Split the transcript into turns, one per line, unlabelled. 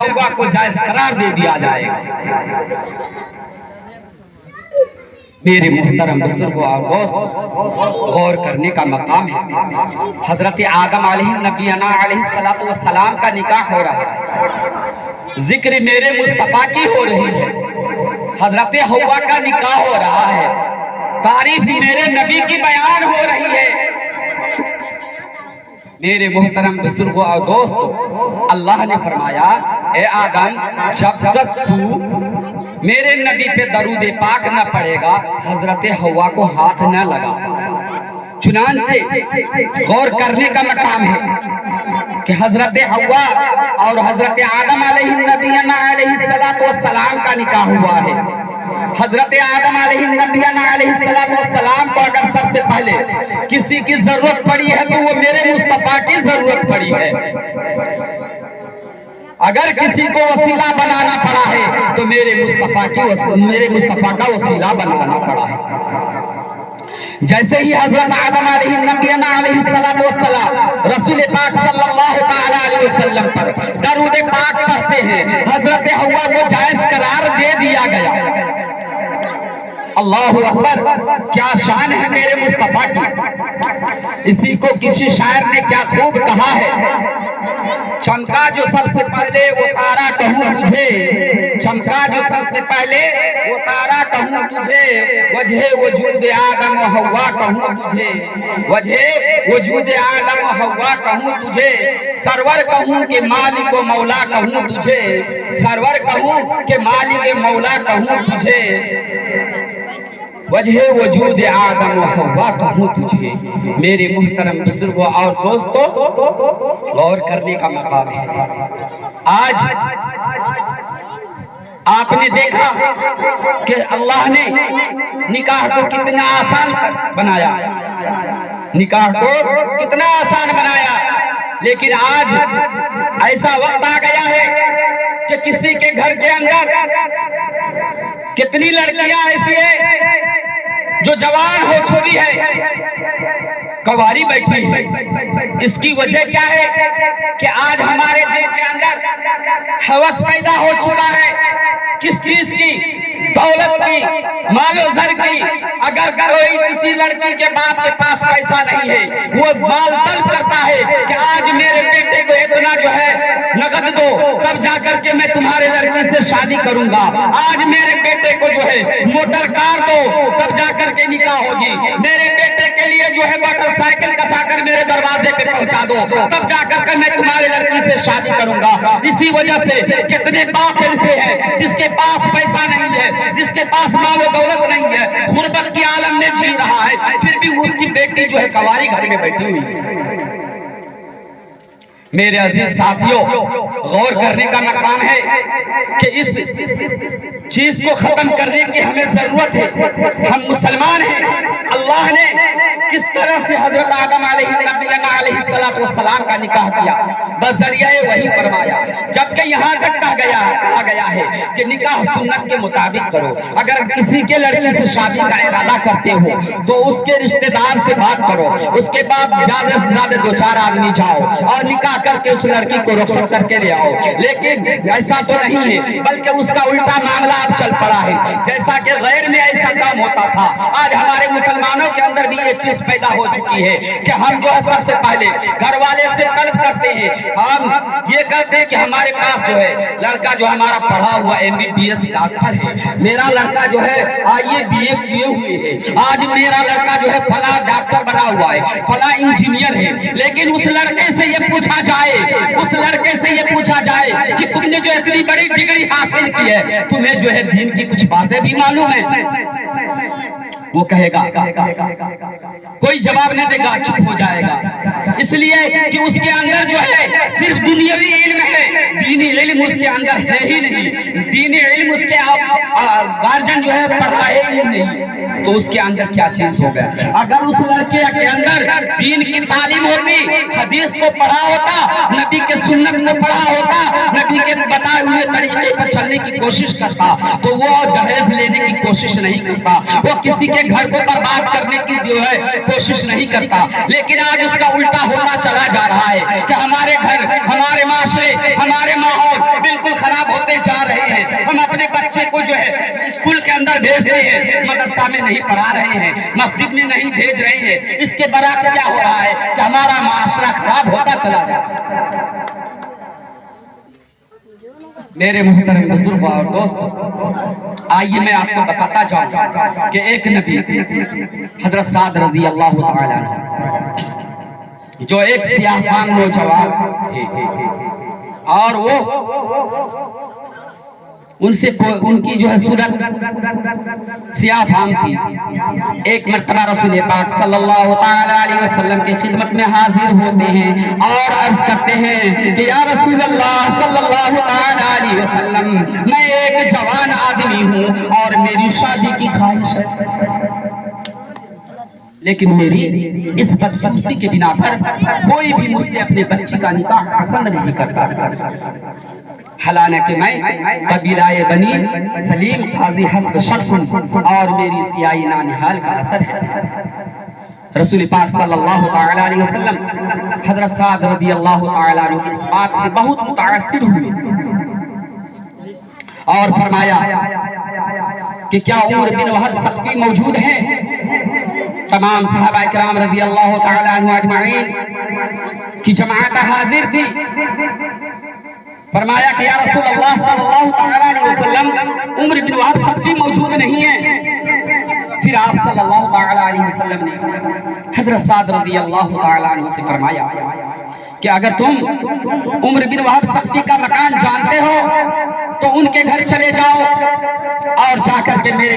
हवा को जायज करार दे दिया जाएगा। मेरे मुहतरम बुजुर्गों और दोस्त, गौर करने का मकाम है। हजरत आदम अलैहिस्सलाम का निकाह हो रहा है, जिक्र मेरे मुस्तफा की हो रही है। हजरत हवा का निकाह हो रहा है, तारीफ मेरे नबी की बयान हो रही है। मेरे मुहतरम बुजुर्गों और दोस्तों, अल्लाह ने फरमाया, ए आदम, जब तक तू मेरे नबी पे दरूद पाक न पड़ेगा, हजरत हवा को हाथ न लगा। चुनांचे गौर करने का मकाम है कि हजरत हवा और हजरत आदम अलैहिस्सलाम का निकाह हुआ है। हजरत आदम अलैहिस्सलाम को अगर सबसे पहले किसी की जरूरत पड़ी है तो वो मेरे मुस्तफा की जरूरत पड़ी है। अगर किसी को वसीला बनाना पड़ा है तो मेरे मुस्तफा का वसीला बनाना पड़ा है। जैसे ही हजरत आदम अलैहिस्सलाम रसूल पाक सल्लल्लाहु ताला अलैहि वसल्लम पर दरूद पाक पढ़ते हैं, हजरत हवा को जायज करार दे दिया गया। अल्लाहु अकबर, क्या शान है मेरे मुस्तफा की। इसी को किसी शायर ने क्या खूब कहा है, चमका जो सबसे पहले वो तारा कहूँ तुझे, चमका जो सबसे पहले वो तारा कहूँ तुझे, वजह वजूद आदम हवा कहूँ तुझे, वजह वजूद आदम हवा कहूँ तुझे, सरवर कहूँ के मालिक व मौला कहूँ तुझे, सरवर कहूँ के मालिक मौला कहूँ तुझे, वजह वजूद आदम हवा कहूँ तुझे। मेरे मुहतरम बुजुर्गों और दोस्तों, गौर करने का मकाम है। आज आपने देखा कि अल्लाह ने निकाह को कितना आसान बनाया, निकाह को कितना आसान बनाया। लेकिन आज ऐसा वक्त आ गया है कि किसी के घर के अंदर कितनी लड़कियां ऐसी है जो जवान हो चुकी है, कवारी बैठी है। इसकी वजह क्या है कि आज हमारे दिल के अंदर हवस पैदा हो चुका है। किस चीज की? दौलत की, मालो जर की। अगर कोई किसी लड़की के बाप के पास पैसा नहीं है, वो माल तलब करता है कि आज मेरे बेटे को इतना जो है नगद दो, तब जाकर के मैं तुम्हारे लड़की से शादी करूंगा। आज मेरे बेटे को जो है मोटर कार दो, तब जाकर के निकाह होगी। मेरे बेटे के लिए जो है मोटरसाइकिल कसाकर मेरे दरवाजे पे पहुंचा दो, तब जाकर के मैं तुम्हारे लड़की से शादी करूंगा। इसी वजह से कितने बाप ऐसे हैं जिसके पास पैसा नहीं है, जिसके पास मालो दौलत नहीं है, गुर्बत की आलम में जी रहा है, फिर भी उसकी बेटी जो है कवारी घर में बैठी हुई है। मेरे अजीज साथियों, गौर करने का मकाम है कि इस चीज को खत्म करने की हमें जरूरत है। हम मुसलमान हैं। अल्लाह ने किस तरह से हजरत आदम अलैहिस्सलाम का निकाह किया, बजरिया वही फरमाया। जबकि यहाँ तक कहा गया है कि निकाह सुन्नत के मुताबिक करो। अगर किसी के लड़के से शादी का इरादा करते हो तो उसके रिश्तेदार से बात करो, उसके बाद ज्यादा से ज्यादा 2-4 आदमी जाओ और निकाह करके उस लड़की को रुखसत करके ले आओ। लेकिन ऐसा तो नहीं है, बल्कि उसका उल्टा मामला अब चल पड़ा है। जैसा कि गैर में ऐसा काम होता था, आज हमारे मुसलमानों के अंदर भी ये चीज पैदा हो चुकी है कि हम जो है सबसे पहले घर वाले से तलब करते हैं। हम ये कहते हैं कि हमारे पास जो है लड़का जो हमारा पढ़ा हुआ MBBS डॉक्टर है, मेरा लड़का जो है IAA BA किए हुए है, आज मेरा लड़का जो है फला डॉक्टर बना हुआ है, फला इंजीनियर है। लेकिन उस लड़के से ये पूछा जाए, उस लड़के से ये पूछा जाए कि तुमने जो इतनी बड़ी डिग्री हासिल की है, तुम्हें जो है दीन की कुछ बातें भी मालूम है? वो कहेगा, कोई जवाब नहीं देगा, चुप हो जाएगा। इसलिए कि उसके अंदर जो है सिर्फ दुनियावी इल्म है, दीनी इल्म उसके अंदर है ही नहीं। दीनी इल्म उसके गार्जियन जो है पढ़ाए ही नहीं, तो उसके अंदर क्या चीज हो गया? अगर उस लड़के के अंदर दीन की तालीम होती, हदीस को पढ़ा होता, नबी के सुन्नत को पढ़ा होता, नबी के बताए हुए तरीके पर चलने की कोशिश करता, तो वो दहेज लेने की कोशिश नहीं करता, वो किसी के घर को बर्बाद करने की जो है कोशिश नहीं करता। लेकिन आज उसका उल्टा होता चला जा रहा है कि हमारे घर, हमारे माशरे, हमारे माहौल बिल्कुल खराब होते जा रहे हैं। हम अपने बच्चे को जो है स्कूल के अंदर भेजते हैं, मदरसा में नहीं पढ़ा रहे हैं, मस्जिद में नहीं भेज रहे हैं। इसके बरक्स क्या हो रहा है कि हमारा माशरा खराब होता चला जा रहा है। मेरे मुहतरम बुजुर्ग और दोस्तों, आइए मैं आपको बताता जाऊं कि एक नबी हजरत साद रज़ी अल्लाह तआला अन्हु, जो एक सियाहफाम नौजवान थे, और वो उनसे उनकी जो है सूरत सियाहफाम थी। एक मर्तबा रसूल पाक सल्लल्लाहु तआला अलैहि वसल्लम की खिदमत में हाजिर होते हैं और अर्ज करते हैं कि या रसूल अल्लाह सल्लल्लाहु तआला अलैहि वसल्लम, मैं एक जवान आदमी हूँ और मेरी शादी की ख्वाहिश है, लेकिन मेरी इस बदसूरती के बिना पर कोई भी मुझसे अपने बच्ची का निकाह पसंद नहीं करता। हालांकि मैं कबीलाए बनी सलीम काजी हस्ब शख्स हूँ और मेरी सियाही नानिहाल का असर है। रसूल पाक सल्लल्लाहु तआला अलैहि वसल्लम हजरत साद रज़ी अल्लाह तआला अन्हु की इस बात से बहुत मुतासिर हुए और फरमाया कि क्या उमर बिन वहब सख्फी मौजूद हैं? तमाम सहाबा इकराम रज़ी अल्लाह तआला अन्हु अजमईन की जमात हाजिर थी। फरमाया कि या रसूल अल्लाह सल्लल्लाहु तआला अलैहि वसल्लम, उमर बिन वहब सख्फी मौजूद नहीं है। फिर आप सल्लल्लाहु तआला अलैहि वसल्लम ने हजरत साद रज़ी अल्लाह तआला अन्हु से फरमाया कि अगर तुम उमर बिन वहब सख्फी का मकान जानते हो तो उनके घर चले जाओ और जाकर के मेरे